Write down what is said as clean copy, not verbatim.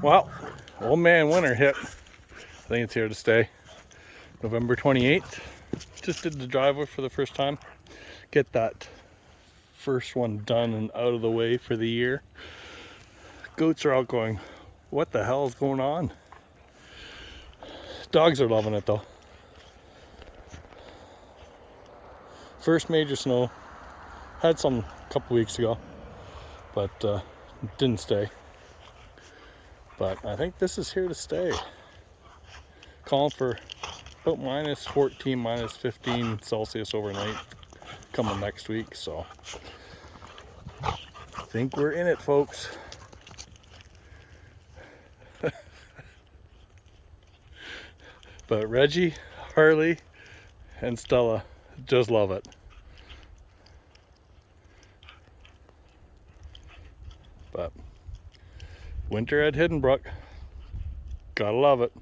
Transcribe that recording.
Well, old man winter hit. I think it's here to stay. November 28th. Just did the driveway for the first time. Get that first one done and out of the way for the year. Goats are out going, what the hell is going on? Dogs are loving it though. First major snow. Had some a couple weeks ago, but didn't stay. But I think this is here to stay. Calling for about minus 14, minus 15 Celsius overnight coming next week. So I think we're in it, folks. But Reggie, Harley, and Stella just love it. But winter at Hidden Brook, gotta love it.